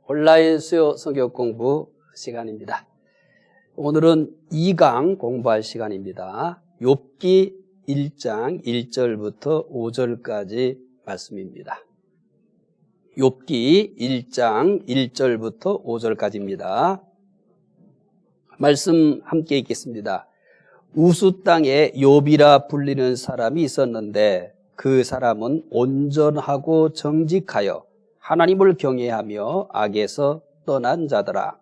온라인 수요 성경 공부 시간입니다. 오늘은 2강 공부할 시간입니다. 욥기 1장 1절부터 5절까지 말씀입니다. 욥기 1장 1절부터 5절까지입니다. 말씀 함께 읽겠습니다. 우수 땅에 욥이라 불리는 사람이 있었는데 그 사람은 온전하고 정직하여 하나님을 경외하며 악에서 떠난 자더라.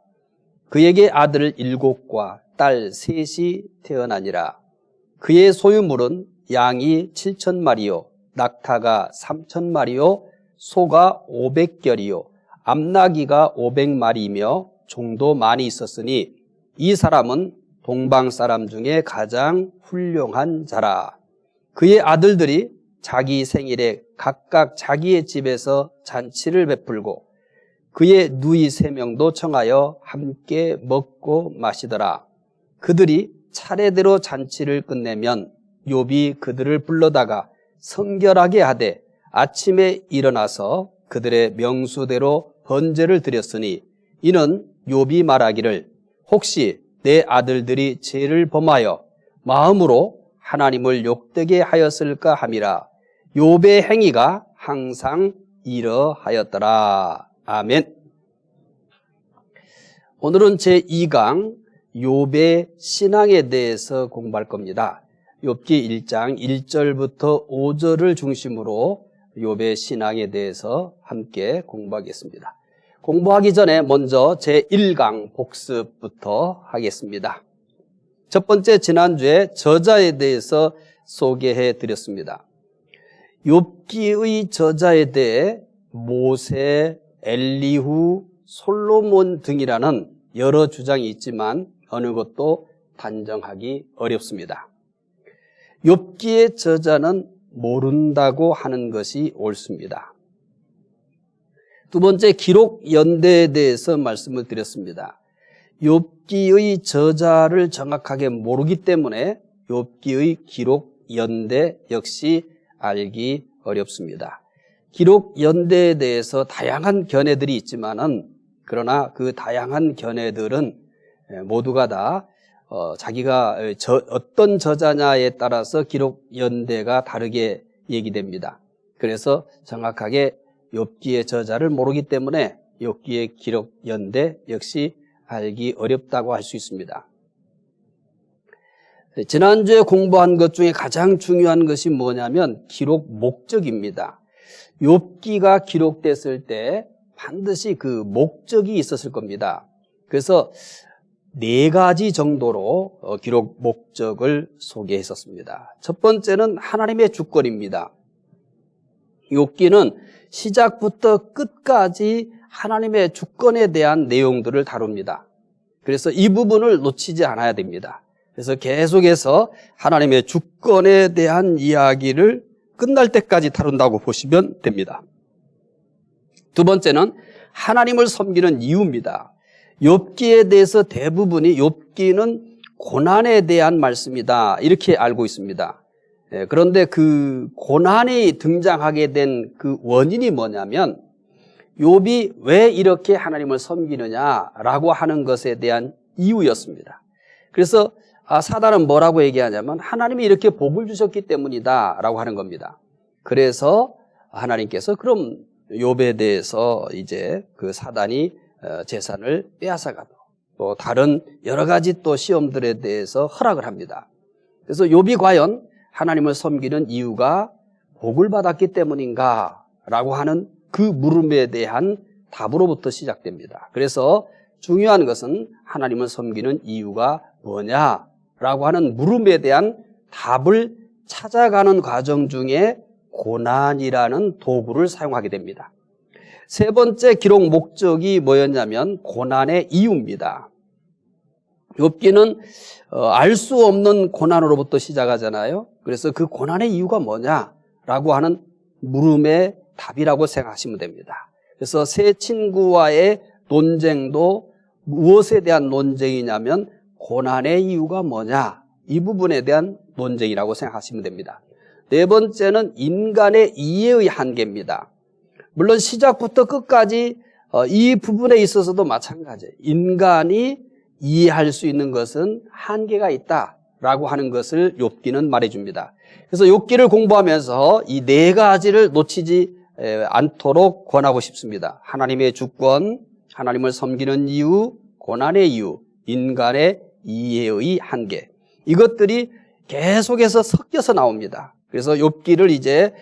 그에게 아들 7과 딸 3이 태어나니라. 그의 소유물은 양이 7,000마리요 낙타가 3,000마리요 소가 500결이요 암나귀가 500마리이며 종도 많이 있었으니 이 사람은 동방 사람 중에 가장 훌륭한 자라. 그의 아들들이 자기 생일에 각각 자기의 집에서 잔치를 베풀고 그의 누이 3명도 청하여 함께 먹고 마시더라. 그들이 차례대로 잔치를 끝내면 욥이 그들을 불러다가 성결하게 하되 아침에 일어나서 그들의 명수대로 번제를 드렸으니 이는 욥이 말하기를 혹시 내 아들들이 죄를 범하여 마음으로 하나님을 욕되게 하였을까 함이라. 욥의 행위가 항상 이러하였더라. 아멘. 오늘은 제2강 욥의 신앙에 대해서 공부할 겁니다. 욥기 1장 1절부터 5절을 중심으로 욥의 신앙에 대해서 함께 공부하겠습니다. 공부하기 전에 먼저 제1강 복습부터 하겠습니다. 첫 번째, 지난주에 저자에 대해서 소개해 드렸습니다. 욥기의 저자에 대해 모세, 엘리후, 솔로몬 등이라는 여러 주장이 있지만 어느 것도 단정하기 어렵습니다. 욥기의 저자는 모른다고 하는 것이 옳습니다. 두 번째, 기록 연대에 대해서 말씀을 드렸습니다. 욥기의 저자를 정확하게 모르기 때문에 욥기의 기록 연대 역시 알기 어렵습니다. 기록 연대에 대해서 다양한 견해들이 있지만은 그러나 그 다양한 견해들은 모두가 다 자기가 어떤 저자냐에 따라서 기록 연대가 다르게 얘기됩니다. 그래서 정확하게 욥기의 저자를 모르기 때문에 욥기의 기록 연대 역시 알기 어렵다고 할 수 있습니다. 지난주에 공부한 것 중에 가장 중요한 것이 뭐냐면 기록 목적입니다. 욥기가 기록됐을 때 반드시 그 목적이 있었을 겁니다. 그래서 4가지 정도로 기록 목적을 소개했었습니다. 첫 번째는 하나님의 주권입니다. 욥기는 시작부터 끝까지 하나님의 주권에 대한 내용들을 다룹니다. 그래서 이 부분을 놓치지 않아야 됩니다. 그래서 계속해서 하나님의 주권에 대한 이야기를 끝날 때까지 다룬다고 보시면 됩니다. 두 번째는 하나님을 섬기는 이유입니다. 욥기에 대해서 대부분이 욥기는 고난에 대한 말씀이다 이렇게 알고 있습니다. 그런데 그 고난이 등장하게 된 그 원인이 뭐냐면 욥이 왜 이렇게 하나님을 섬기느냐라고 하는 것에 대한 이유였습니다. 그래서 사단은 뭐라고 얘기하냐면 하나님이 이렇게 복을 주셨기 때문이다 라고 하는 겁니다. 그래서 하나님께서 그럼 욥에 대해서 이제 그 사단이 재산을 빼앗아가고 또 다른 여러 가지 또 시험들에 대해서 허락을 합니다. 그래서 욥이 과연 하나님을 섬기는 이유가 복을 받았기 때문인가 라고 하는 그 물음에 대한 답으로부터 시작됩니다. 그래서 중요한 것은 하나님을 섬기는 이유가 뭐냐라고 하는 물음에 대한 답을 찾아가는 과정 중에 고난이라는 도구를 사용하게 됩니다. 세 번째 기록 목적이 뭐였냐면 고난의 이유입니다. 욥기는 알 수 없는 고난으로부터 시작하잖아요. 그래서 그 고난의 이유가 뭐냐라고 하는 물음의 답이라고 생각하시면 됩니다. 그래서 세 친구와의 논쟁도 무엇에 대한 논쟁이냐면 고난의 이유가 뭐냐 이 부분에 대한 논쟁이라고 생각하시면 됩니다. 네 번째는 인간의 이해의 한계입니다. 물론 시작부터 끝까지 이 부분에 있어서도 마찬가지예요. 인간이 이해할 수 있는 것은 한계가 있다라고 하는 것을 욥기는 말해줍니다. 그래서 욥기를 공부하면서 이 네 가지를 놓치지 않도록 권하고 싶습니다. 하나님의 주권, 하나님을 섬기는 이유, 고난의 이유, 인간의 이해의 한계. 이것들이 계속해서 섞여서 나옵니다. 그래서 욥기를 이제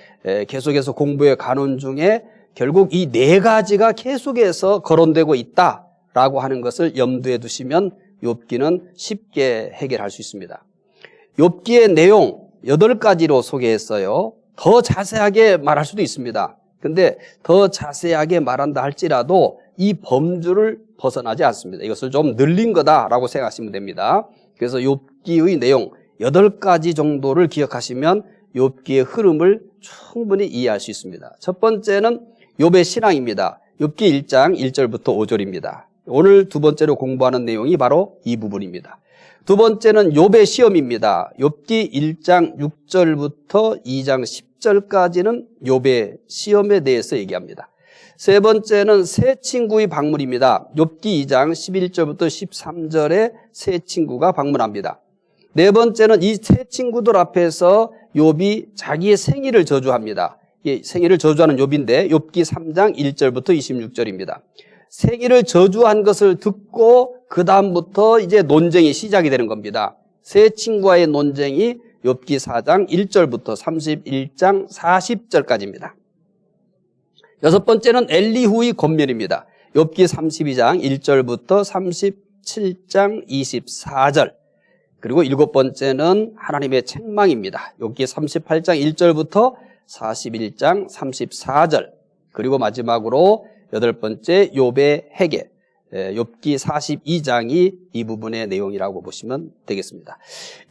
계속해서 공부해 가는 중에 결국 이 네 가지가 계속해서 거론되고 있다라고 하는 것을 염두에 두시면 욥기는 쉽게 해결할 수 있습니다. 욥기의 내용 8가지로 소개했어요. 더 자세하게 말할 수도 있습니다. 근데 더 자세하게 말한다 할지라도 이 범주를 벗어나지 않습니다. 이것을 좀 늘린 거다라고 생각하시면 됩니다. 그래서 욥기의 내용 8가지 정도를 기억하시면 욥기의 흐름을 충분히 이해할 수 있습니다. 첫 번째는 욥의 신앙입니다. 욥기 1장 1절부터 5절입니다. 오늘 두 번째로 공부하는 내용이 바로 이 부분입니다. 두 번째는 욥의 시험입니다. 욥기 1장 6절부터 2장 10절까지는 욥의 시험에 대해서 얘기합니다. 세 번째는 새 친구의 방문입니다. 욥기 2장 11절부터 13절에 새 친구가 방문합니다. 네 번째는 이 새 친구들 앞에서 욥이 자기의 생일을 저주합니다. 생일을 저주하는 욥인데 욥기 3장 1절부터 26절입니다. 생일을 저주한 것을 듣고 그 다음부터 이제 논쟁이 시작이 되는 겁니다. 새 친구와의 논쟁이 욥기 4장 1절부터 31장 40절까지입니다. 여섯 번째는 엘리후의 권면입니다. 욥기 32장 1절부터 37장 24절. 그리고 일곱 번째는 하나님의 책망입니다. 욥기 38장 1절부터 41장 34절. 그리고 마지막으로 여덟 번째 욥의 해결. 욥기 42장이 이 부분의 내용이라고 보시면 되겠습니다.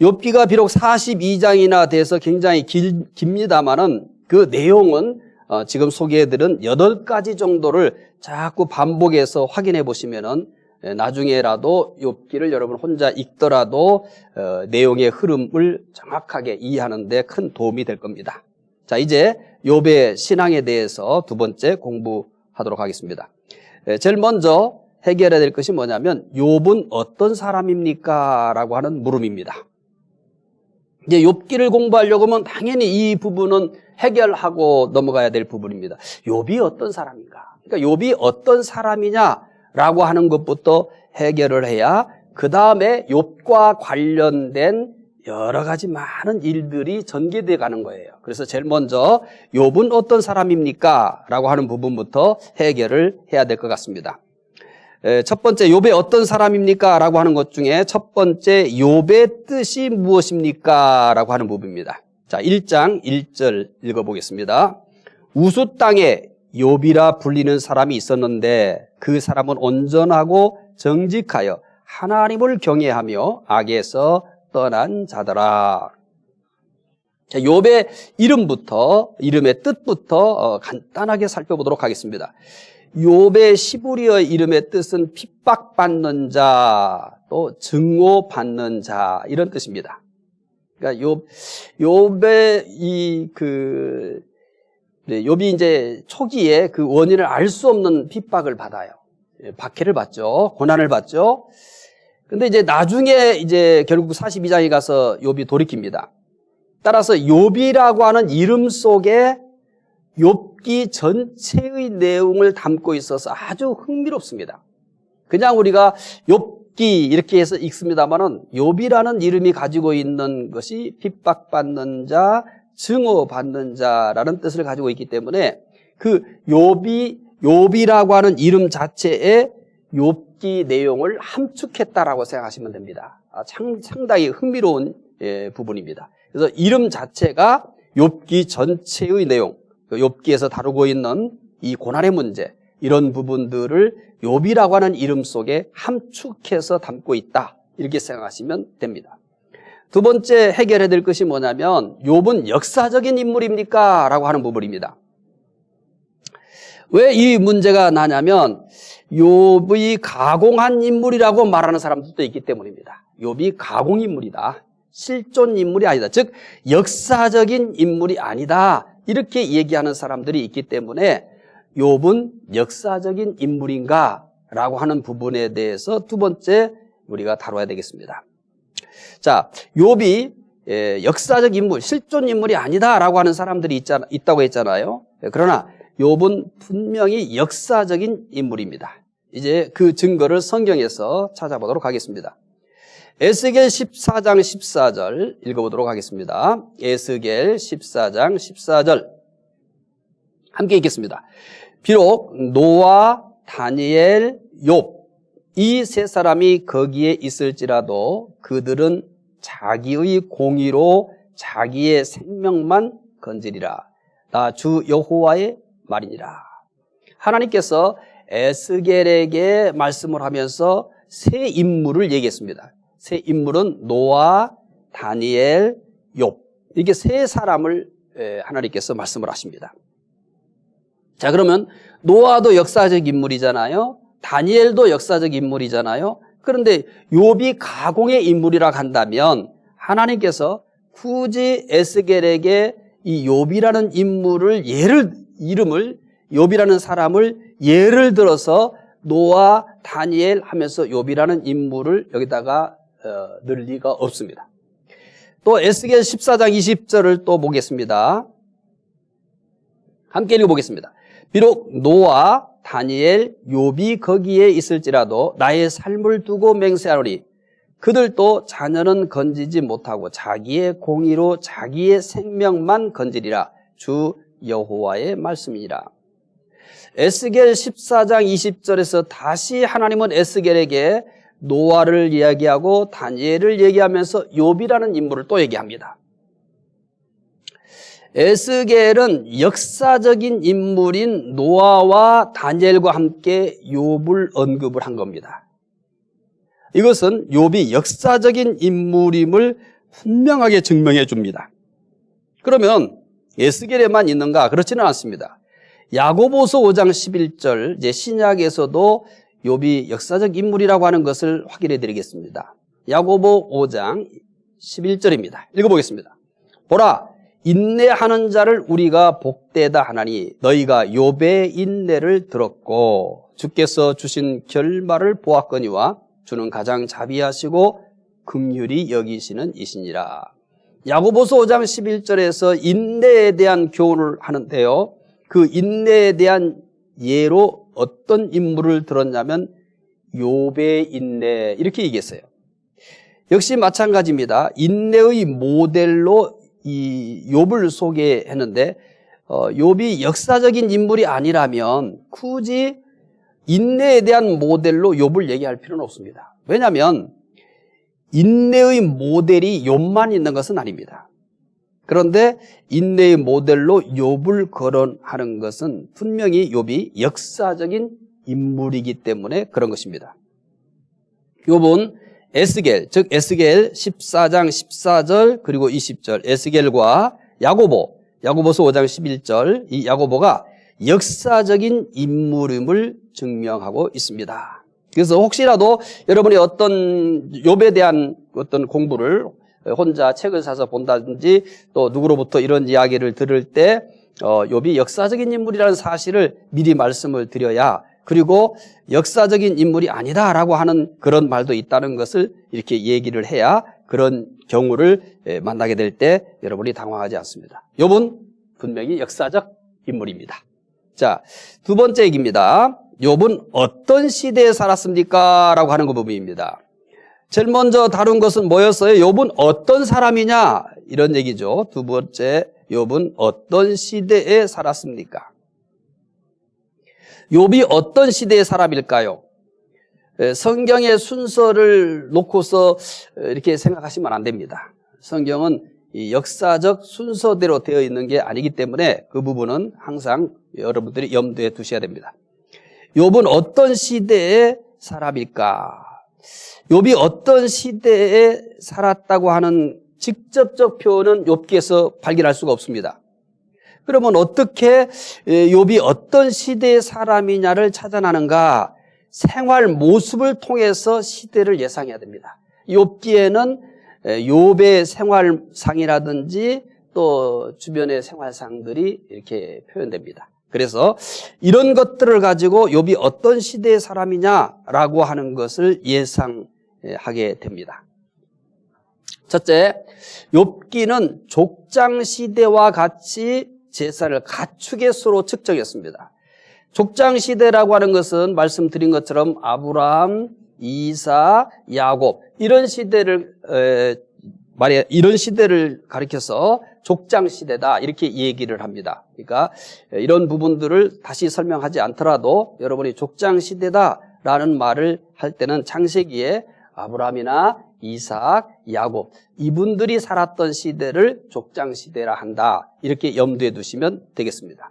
욥기가 비록 42장이나 돼서 굉장히 깁니다만은 그 내용은 지금 소개해드린 8가지 정도를 자꾸 반복해서 확인해 보시면은 나중에라도 욥기를 여러분 혼자 읽더라도 내용의 흐름을 정확하게 이해하는 데 큰 도움이 될 겁니다. 자, 이제 욥의 신앙에 대해서 두 번째 공부하도록 하겠습니다. 제일 먼저 해결해야 될 것이 뭐냐면 욥은 어떤 사람입니까? 라고 하는 물음입니다. 이제 욥기를 공부하려고 하면 당연히 이 부분은 해결하고 넘어가야 될 부분입니다. 욥이 어떤 사람인가? 그러니까 욥이 어떤 사람이냐라고 하는 것부터 해결을 해야 그 다음에 욥과 관련된 여러 가지 많은 일들이 전개돼 가는 거예요. 그래서 제일 먼저 욥은 어떤 사람입니까? 라고 하는 부분부터 해결을 해야 될 것 같습니다. 첫 번째 욥의 어떤 사람입니까? 라고 하는 것 중에 첫 번째 욥의 뜻이 무엇입니까? 라고 하는 부분입니다. 자, 1장 1절 읽어보겠습니다. 우수 땅에 욥이라 불리는 사람이 있었는데 그 사람은 온전하고 정직하여 하나님을 경외하며 악에서 떠난 자더라. 자, 욥의 이름의 뜻부터 간단하게 살펴보도록 하겠습니다. 욥의 시브리어의 이름의 뜻은 핍박받는 자, 또 증오받는 자 이런 뜻입니다. 그러니까 욥의 욥이 이제 초기에 그 원인을 알 수 없는 핍박을 받아요. 박해를 받죠. 고난을 받죠. 근데 이제 나중에 이제 결국 42장에 가서 욥이 돌이킵니다. 따라서 욥이라고 하는 이름 속에 욥기 전체의 내용을 담고 있어서 아주 흥미롭습니다. 그냥 우리가 욥기 이렇게 해서 읽습니다만은 욥이라는 이름이 가지고 있는 것이 핍박받는 자, 증오받는 자라는 뜻을 가지고 있기 때문에 그 욥이라고 하는 이름 자체에 욥기 내용을 함축했다라고 생각하시면 됩니다. 상당히 흥미로운 부분입니다. 그래서 이름 자체가 욥기 전체의 내용, 욥기에서 다루고 있는 이 고난의 문제, 이런 부분들을 욥이라고 하는 이름 속에 함축해서 담고 있다, 이렇게 생각하시면 됩니다. 두 번째 해결해야 될 것이 뭐냐면 욥은 역사적인 인물입니까? 라고 하는 부분입니다. 왜 이 문제가 나냐면 욥이 가공한 인물이라고 말하는 사람들도 있기 때문입니다. 욥이 가공 인물이다, 실존 인물이 아니다, 즉 역사적인 인물이 아니다, 이렇게 얘기하는 사람들이 있기 때문에 욥은 역사적인 인물인가라고 하는 부분에 대해서 두 번째 우리가 다뤄야 되겠습니다. 자, 욥이 역사적 인물, 실존 인물이 아니다라고 하는 사람들이 있다고 했잖아요. 그러나 욥은 분명히 역사적인 인물입니다. 이제 그 증거를 성경에서 찾아보도록 하겠습니다. 에스겔 14장 14절 읽어보도록 하겠습니다. 에스겔 14장 14절 함께 읽겠습니다. 비록 노아, 다니엘, 욥 이 세 사람이 거기에 있을지라도 그들은 자기의 공의로 자기의 생명만 건지리라. 나 주 여호와의 말이니라. 하나님께서 에스겔에게 말씀을 하면서 세 인물을 얘기했습니다. 세 인물은 노아, 다니엘, 욥. 이렇게 세 사람을 하나님께서 말씀을 하십니다. 자, 그러면 노아도 역사적 인물이잖아요. 다니엘도 역사적 인물이잖아요. 그런데 욥이 가공의 인물이라 한다면 하나님께서 굳이 에스겔에게 이 욥이라는 인물을 이름을 욥이라는 사람을 예를 들어서 노아, 다니엘 하면서 욥이라는 인물을 여기다가 넣을 리가 없습니다. 또 에스겔 14장 20절을 또 보겠습니다. 함께 읽어보겠습니다. 비록 노아, 다니엘, 욥이 거기에 있을지라도 나의 삶을 두고 맹세하노니 그들도 자녀는 건지지 못하고 자기의 공의로 자기의 생명만 건지리라. 주 여호와의 말씀이니라. 에스겔 14장 20절에서 다시 하나님은 에스겔에게 노아를 이야기하고 다니엘을 얘기하면서 욥이라는 인물을 또 얘기합니다. 에스겔은 역사적인 인물인 노아와 다니엘과 함께 욥을 언급을 한 겁니다. 이것은 욥이 역사적인 인물임을 분명하게 증명해 줍니다. 그러면 에스겔에만 있는가? 그렇지는 않습니다. 야고보서 5장 11절, 이제 신약에서도 욥이 역사적 인물이라고 하는 것을 확인해 드리겠습니다. 야고보 5장 11절입니다. 읽어보겠습니다. 보라, 인내하는 자를 우리가 복되다 하나니 너희가 욥의 인내를 들었고 주께서 주신 결말을 보았거니와 주는 가장 자비하시고 긍휼히 여기시는 이시니라. 야고보서 5장 11절에서 인내에 대한 교훈을 하는데요. 그 인내에 대한 예로 어떤 인물을 들었냐면 욥의 인내 이렇게 얘기했어요. 역시 마찬가지입니다. 인내의 모델로 이 욥을 소개했는데 욥이 역사적인 인물이 아니라면 굳이 인내에 대한 모델로 욥을 얘기할 필요는 없습니다. 왜냐하면 인내의 모델이 욥만 있는 것은 아닙니다. 그런데 인내의 모델로 욥을 거론하는 것은 분명히 욥이 역사적인 인물이기 때문에 그런 것입니다. 욥은 에스겔, 즉 에스겔 14장 14절 그리고 20절 에스겔과 야고보서 5장 11절 이 야고보가 역사적인 인물임을 증명하고 있습니다. 그래서 혹시라도 여러분이 어떤 욥에 대한 어떤 공부를 혼자 책을 사서 본다든지 또 누구로부터 이런 이야기를 들을 때 욥이 역사적인 인물이라는 사실을 미리 말씀을 드려야, 그리고 역사적인 인물이 아니다라고 하는 그런 말도 있다는 것을 이렇게 얘기를 해야 그런 경우를 만나게 될 때 여러분이 당황하지 않습니다. 욥은 분명히 역사적 인물입니다. 자, 두 번째 얘기입니다. 욥은 어떤 시대에 살았습니까? 라고 하는 그 부분입니다. 제일 먼저 다룬 것은 뭐였어요? 욥은 어떤 사람이냐? 이런 얘기죠. 두 번째, 욥은 어떤 시대에 살았습니까? 욥이 어떤 시대의 사람일까요? 성경의 순서를 놓고서 이렇게 생각하시면 안 됩니다. 성경은 이 역사적 순서대로 되어 있는 게 아니기 때문에 그 부분은 항상 여러분들이 염두에 두셔야 됩니다. 욥은 어떤 시대의 사람일까? 욥이 어떤 시대에 살았다고 하는 직접적 표현은 욥기에서 발견할 수가 없습니다. 그러면 어떻게 욥이 어떤 시대의 사람이냐를 찾아나는가? 생활 모습을 통해서 시대를 예상해야 됩니다. 욥기에는 욥의 생활상이라든지 또 주변의 생활상들이 이렇게 표현됩니다. 그래서 이런 것들을 가지고 욥이 어떤 시대의 사람이냐라고 하는 것을 예상하게 됩니다. 첫째, 욥기는 족장 시대와 같이 제사를 가축의 수로 측정했습니다. 족장 시대라고 하는 것은 말씀드린 것처럼 아브라함, 이삭, 야곱 이런 시대를 가리켜서 족장 시대다 이렇게 얘기를 합니다. 그러니까 이런 부분들을 다시 설명하지 않더라도 여러분이 족장 시대다라는 말을 할 때는 창세기에 아브라함이나 이삭, 야곱 이분들이 살았던 시대를 족장 시대라 한다. 이렇게 염두에 두시면 되겠습니다.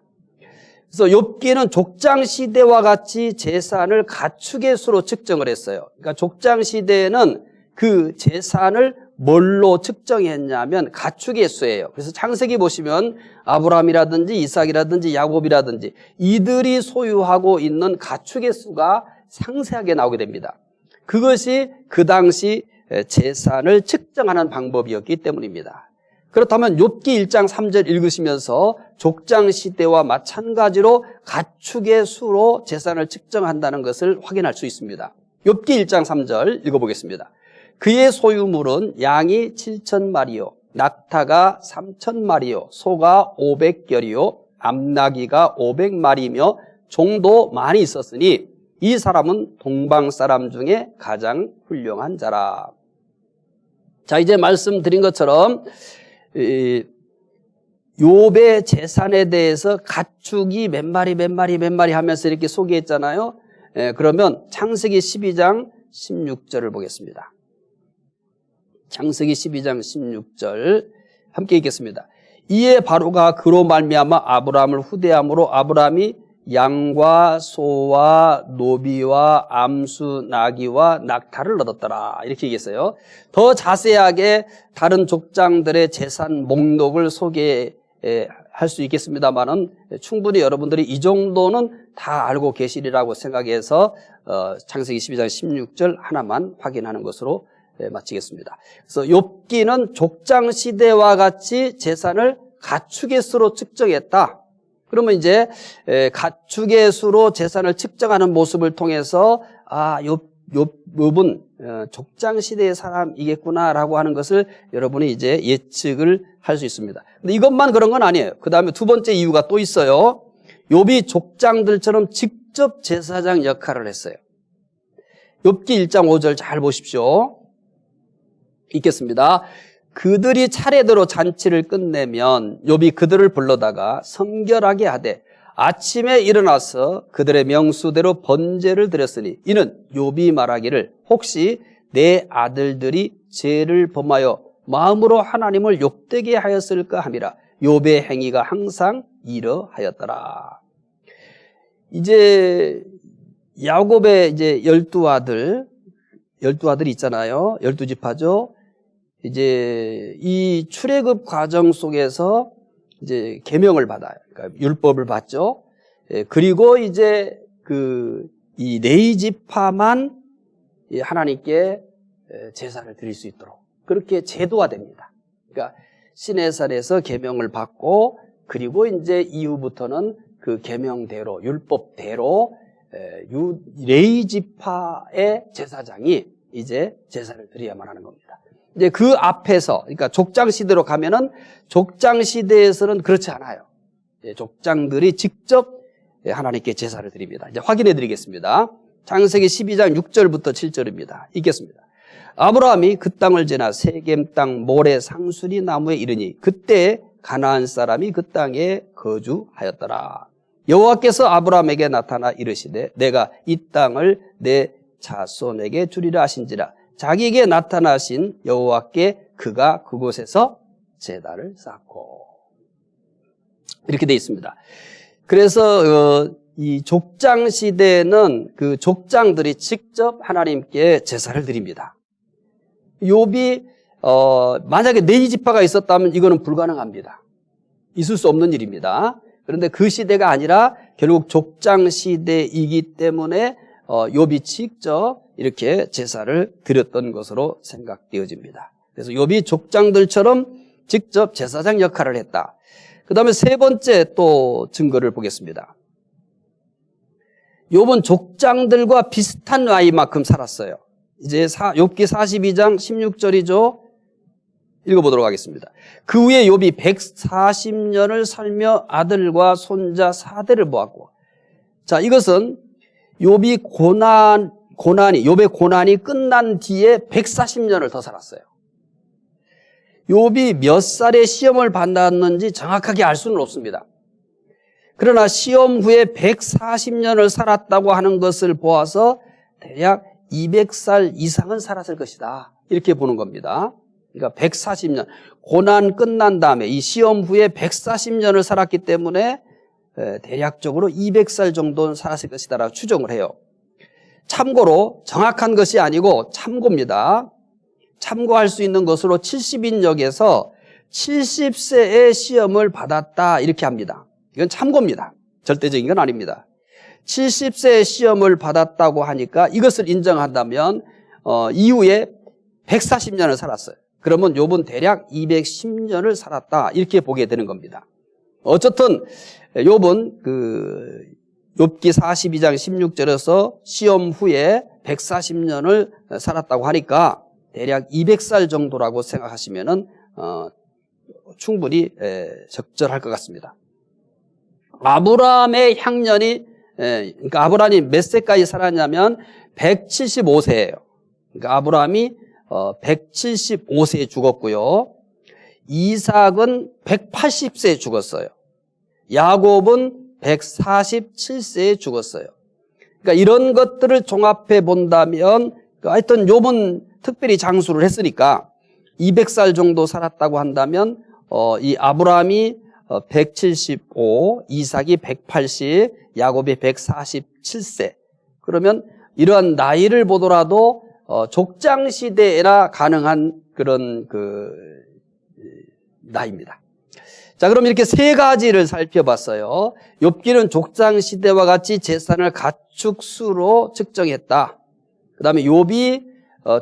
그래서 욥기는 족장 시대와 같이 재산을 가축의 수로 측정을 했어요. 그러니까 족장 시대에는 그 재산을 뭘로 측정했냐면 가축의 수예요. 그래서 창세기 보시면 아브라함이라든지 이삭이라든지 야곱이라든지 이들이 소유하고 있는 가축의 수가 상세하게 나오게 됩니다. 그것이 그 당시 재산을 측정하는 방법이었기 때문입니다. 그렇다면 욥기 1장 3절 읽으시면서 족장 시대와 마찬가지로 가축의 수로 재산을 측정한다는 것을 확인할 수 있습니다. 욥기 1장 3절 읽어보겠습니다. 그의 소유물은 양이 7,000마리요, 낙타가 3,000마리요, 소가 500결이요, 암나귀가 500마리며 종도 많이 있었으니 이 사람은 동방 사람 중에 가장 훌륭한 자라. 자, 이제 말씀드린 것처럼 욥의 재산에 대해서 가축이 몇 마리 하면서 이렇게 소개했잖아요. 그러면 창세기 12장 16절을 보겠습니다. 창세기 12장 16절 함께 읽겠습니다. 이에 바로가 그로 말미암아 아브라함을 후대함으로 아브라함이 양과 소와 노비와 암수 나귀와 낙타를 얻었더라. 이렇게 얘기했어요. 더 자세하게 다른 족장들의 재산 목록을 소개할 수 있겠습니다만은 충분히 여러분들이 이 정도는 다 알고 계시리라고 생각해서 창세기 12장 16절 하나만 확인하는 것으로 마치겠습니다. 그래서 욥기는 족장 시대와 같이 재산을 가축의 수로 측정했다. 그러면 이제 가축의 수로 재산을 측정하는 모습을 통해서 욥은 족장 시대의 사람이겠구나라고 하는 것을 여러분이 이제 예측을 할 수 있습니다. 근데 이것만 그런 건 아니에요. 그 다음에 두 번째 이유가 또 있어요. 욥이 족장들처럼 직접 제사장 역할을 했어요. 욥기 1장 5절 잘 보십시오. 읽겠습니다. 그들이 차례대로 잔치를 끝내면 욥이 그들을 불러다가 성결하게 하되 아침에 일어나서 그들의 명수대로 번제를 드렸으니 이는 욥이 말하기를 혹시 내 아들들이 죄를 범하여 마음으로 하나님을 욕되게 하였을까 함이라. 욥의 행위가 항상 이러하였더라. 이제 야곱의 이제 12아들이 있잖아요. 12지파죠. 이제 이 출애굽 과정 속에서 이제 계명을 받아요. 그러니까 율법을 받죠. 그리고 이제 이 네 지파만 하나님께 제사를 드릴 수 있도록 그렇게 제도화됩니다. 그러니까 시내산에서 계명을 받고 그리고 이제 이후부터는 그 계명대로 율법대로 레위 지파의 제사장이 이제 제사를 드려야만 하는 겁니다. 이제 그 앞에서, 그러니까 족장 시대로 가면은 족장 시대에서는 그렇지 않아요. 족장들이 직접 하나님께 제사를 드립니다. 이제 확인해 드리겠습니다. 창세기 12장 6절부터 7절입니다. 읽겠습니다. 아브라함이 그 땅을 지나 세겜 땅 모래 상수리 나무에 이르니 그때 가나안 사람이 그 땅에 거주하였더라. 여호와께서 아브라함에게 나타나 이르시되 내가 이 땅을 내 자손에게 주리라 하신지라. 자기에게 나타나신 여호와께 그가 그곳에서 제단을 쌓고 이렇게 돼 있습니다. 그래서 이 족장 시대에는 그 족장들이 직접 하나님께 제사를 드립니다. 욥이 만약에 네 지파가 있었다면 이거는 불가능합니다. 있을 수 없는 일입니다. 그런데 그 시대가 아니라 결국 족장 시대이기 때문에 욥이 직접 이렇게 제사를 드렸던 것으로 생각되어집니다. 그래서 욥이 족장들처럼 직접 제사장 역할을 했다. 그 다음에 세 번째 또 증거를 보겠습니다. 욥은 족장들과 비슷한 나이만큼 살았어요. 이제 욥기 42장 16절이죠. 읽어보도록 하겠습니다. 그 후에 욥이 140년을 살며 아들과 손자 4대를 보았고, 자, 이것은 욥의 고난이 끝난 뒤에 140년을 더 살았어요. 욥이 몇 살에 시험을 받았는지 정확하게 알 수는 없습니다. 그러나 시험 후에 140년을 살았다고 하는 것을 보아서 대략 200살 이상은 살았을 것이다. 이렇게 보는 겁니다. 그러니까 140년, 고난 끝난 다음에 이 시험 후에 140년을 살았기 때문에 대략적으로 200살 정도는 살았을 것이다라고 추정을 해요. 참고로 정확한 것이 아니고 참고입니다. 참고할 수 있는 것으로 70인역에서 70세의 시험을 받았다 이렇게 합니다. 이건 참고입니다. 절대적인 건 아닙니다. 70세의 시험을 받았다고 하니까 이것을 인정한다면 이후에 140년을 살았어요. 그러면 욥은 대략 210년을 살았다 이렇게 보게 되는 겁니다. 어쨌든 욥은 욥기 42장 16절에서 시험 후에 140년을 살았다고 하니까 대략 200살 정도라고 생각하시면은 충분히 적절할 것 같습니다. 아브라함의 향년이 그러니까 아브라함이 몇 세까지 살았냐면 175세예요. 그러니까 아브라함이 175세에 죽었고요. 이삭은 180세에 죽었어요. 야곱은 147세에 죽었어요. 그러니까 이런 것들을 종합해 본다면 하여튼 욥은 특별히 장수를 했으니까 200살 정도 살았다고 한다면 이 아브라함이 175, 이삭이 180, 야곱이 147세. 그러면 이러한 나이를 보더라도 족장 시대에나 가능한 그런 나이입니다. 자, 그럼 이렇게 세 가지를 살펴봤어요. 욥기는 족장 시대와 같이 재산을 가축수로 측정했다. 그다음에 욥이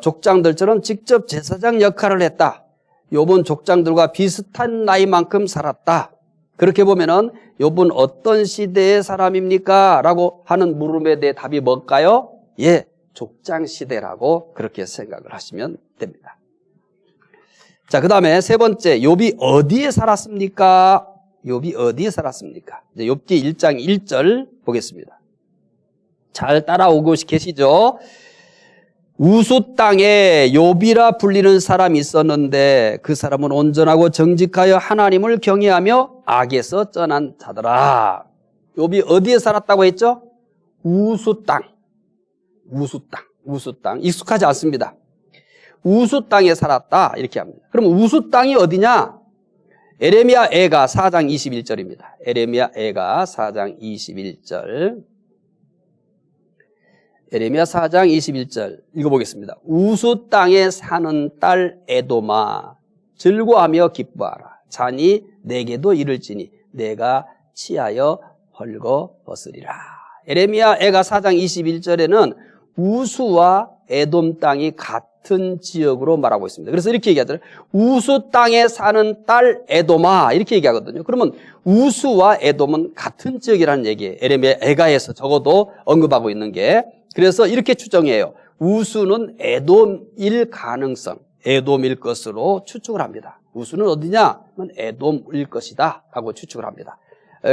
족장들처럼 직접 제사장 역할을 했다. 욥은 족장들과 비슷한 나이만큼 살았다. 그렇게 보면은 욥은 어떤 시대의 사람입니까? 라고 하는 물음에 대해 답이 뭘까요? 예, 족장 시대라고 그렇게 생각을 하시면 됩니다. 자, 그 다음에 세 번째, 욥이 어디에 살았습니까? 욥이 어디에 살았습니까? 이제 욥기 1장 1절 보겠습니다. 잘 따라오고 계시죠? 우수 땅에 욥이라 불리는 사람이 있었는데 그 사람은 온전하고 정직하여 하나님을 경외하며 악에서 떠난 자더라. 욥이 어디에 살았다고 했죠? 우수 땅. 우수 땅. 우수 땅. 익숙하지 않습니다. 우수 땅에 살았다 이렇게 합니다. 그럼 우수 땅이 어디냐? 에레미야 애가 4장 21절입니다. 에레미야 애가 4장 21절. 에레미야 4장 21절 읽어보겠습니다. 우수 땅에 사는 딸 에돔아 즐거워하며 기뻐하라. 자니 내게도 이를지니 내가 치하여 헐거벗으리라. 에레미야 애가 4장 21절에는 우수와 에돔 땅이 같은 지역으로 말하고 있습니다. 그래서 이렇게 얘기하잖아요. 우수 땅에 사는 딸 에돔아 이렇게 얘기하거든요. 그러면 우수와 에돔은 같은 지역이라는 얘기예요. 에레미야 애가에서 적어도 언급하고 있는 게. 그래서 이렇게 추정해요. 우수는 에돔일 가능성, 에돔일 것으로 추측을 합니다. 우수는 어디냐? 에돔일 것이다 라고 추측을 합니다.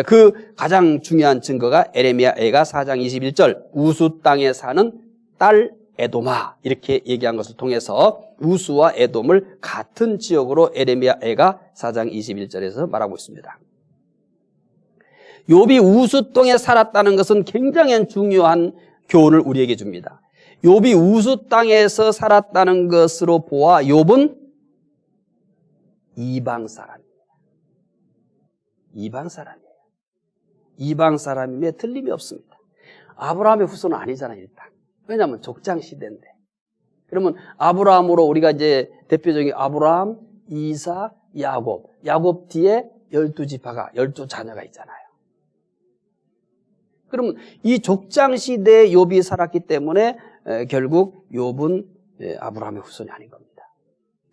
그 가장 중요한 증거가 에레미야 애가 4장 21절 우수 땅에 사는 딸 에돔아 이렇게 얘기한 것을 통해서 우수와 에돔을 같은 지역으로 에레미야 애가 4장 21절에서 말하고 있습니다. 욥이 우수 땅에 살았다는 것은 굉장히 중요한 교훈을 우리에게 줍니다. 욥이 우수 땅에서 살았다는 것으로 보아 욥은 이방 사람입니다. 이방 사람이에요. 이방 사람임에 틀림이 없습니다. 아브라함의 후손은 아니잖아요, 일단. 왜냐하면 족장 시대인데. 그러면 아브라함으로 우리가 이제 대표적인 아브라함, 이삭, 야곱. 야곱 뒤에 12지파가 12자녀가 있잖아요. 그러면 이 족장 시대에 욥이 살았기 때문에 결국 욥은 아브라함의 후손이 아닌 겁니다.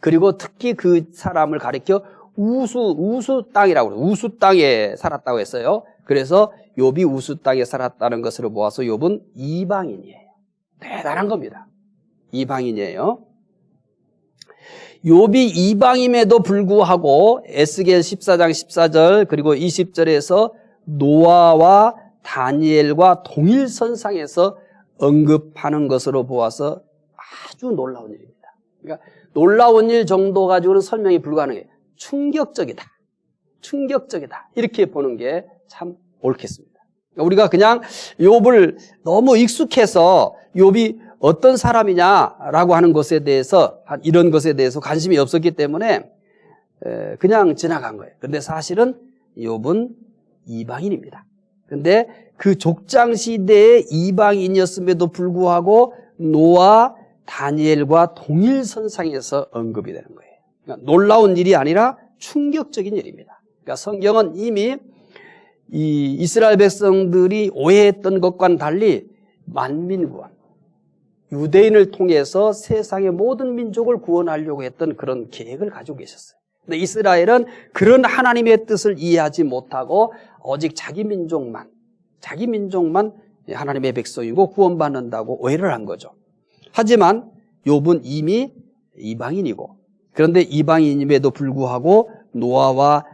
그리고 특히 그 사람을 가리켜 우수 땅이라고 그래요. 우수 땅에 살았다고 했어요. 그래서 욥이 우수 땅에 살았다는 것을 모아서 욥은 이방인이에요. 대단한 겁니다. 이방인이에요. 욥이 이방임에도 불구하고 에스겔 14장 14절 그리고 20절에서 노아와 다니엘과 동일선상에서 언급하는 것으로 보아서 아주 놀라운 일입니다. 그러니까 놀라운 일 정도 가지고는 설명이 불가능해요. 충격적이다. 이렇게 보는 게 참 옳겠습니다. 그러니까 우리가 그냥 욥을 너무 익숙해서 욥이 어떤 사람이냐라고 하는 것에 대해서, 이런 것에 대해서 관심이 없었기 때문에 그냥 지나간 거예요. 그런데 사실은 욥은 이방인입니다. 그런데 그 족장 시대의 이방인이었음에도 불구하고 노아, 다니엘과 동일선상에서 언급이 되는 거예요. 그러니까 놀라운 일이 아니라 충격적인 일입니다. 그러니까 성경은 이미 이 이스라엘 백성들이 오해했던 것과는 달리 만민구원, 유대인을 통해서 세상의 모든 민족을 구원하려고 했던 그런 계획을 가지고 계셨어요. 근데 이스라엘은 그런 하나님의 뜻을 이해하지 못하고 오직 자기 민족만 하나님의 백성이고 구원받는다고 오해를 한 거죠. 하지만 욥은 이미 이방인이고, 그런데 이방인임에도 불구하고 노아와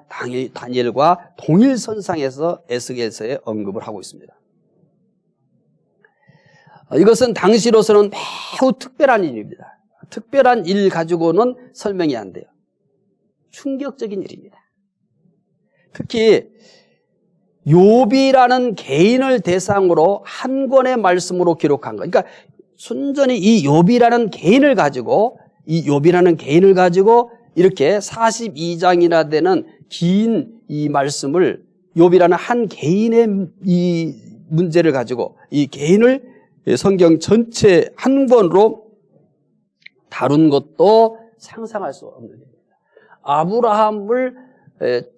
다니엘과 동일선상에서 에스겔서에 언급을 하고 있습니다. 이것은 당시로서는 매우 특별한 일입니다. 특별한 일 가지고는 설명이 안 돼요. 충격적인 일입니다. 특히 욥이라는 개인을 대상으로 한 권의 말씀으로 기록한 거. 그러니까 순전히 이 욥이라는 개인을 가지고 이렇게 42장이나 되는 긴 이 말씀을 욥이라는 한 개인의 이 문제를 가지고 이 개인을 성경 전체 한 권으로 다룬 것도 상상할 수 없는 일입니다. 아브라함을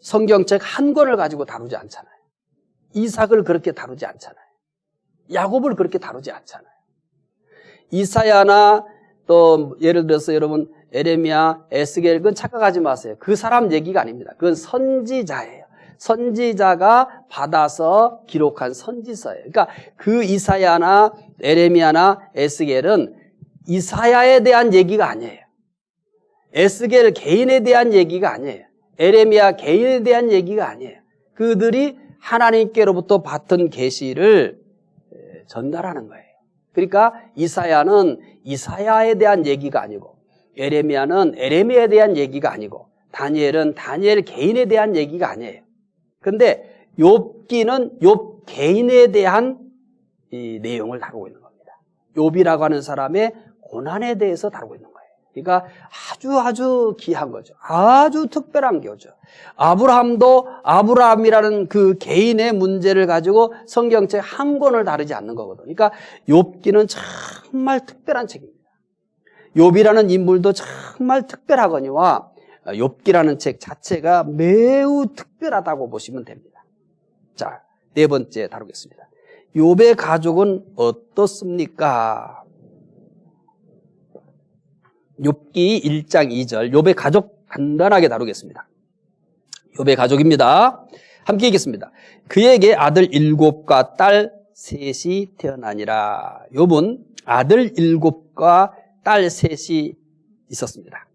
성경책 한 권을 가지고 다루지 않잖아요. 이삭을 그렇게 다루지 않잖아요. 야곱을 그렇게 다루지 않잖아요. 이사야나 또 예를 들어서 여러분 에레미야, 에스겔, 그건 착각하지 마세요. 그 사람 얘기가 아닙니다. 그건 선지자예요. 선지자가 받아서 기록한 선지서예요. 그러니까 그 이사야나 에레미야나 에스겔은 이사야에 대한 얘기가 아니에요. 에스겔 개인에 대한 얘기가 아니에요. 에레미야 개인에 대한 얘기가 아니에요. 그들이 하나님께로부터 받은 계시를 전달하는 거예요. 그러니까 이사야는 이사야에 대한 얘기가 아니고, 에레미야는 에레미야에 대한 얘기가 아니고, 다니엘은 다니엘 개인에 대한 얘기가 아니에요. 그런데 욥기는 욥 개인에 대한 이 내용을 다루고 있는 겁니다. 욥이라고 하는 사람의 고난에 대해서 다루고 있는 거예요. 그러니까 아주 귀한 거죠. 아주 특별한 거죠. 아브라함이라는 그 개인의 문제를 가지고 성경책 한 권을 다루지 않는 거거든요. 그러니까 욥기는 정말 특별한 책입니다. 욥이라는 인물도 정말 특별하거니와 욥기라는 책 자체가 매우 특별하다고 보시면 됩니다. 자, 네 번째 다루겠습니다. 욥의 가족은 어떻습니까? 욥기 1장 2절, 욥의 가족 간단하게 다루겠습니다. 욥의 가족입니다. 함께 읽겠습니다. 그에게 아들 7과 딸 3이 태어나니라. 욥은 아들 7과 딸 3이 있었습니다.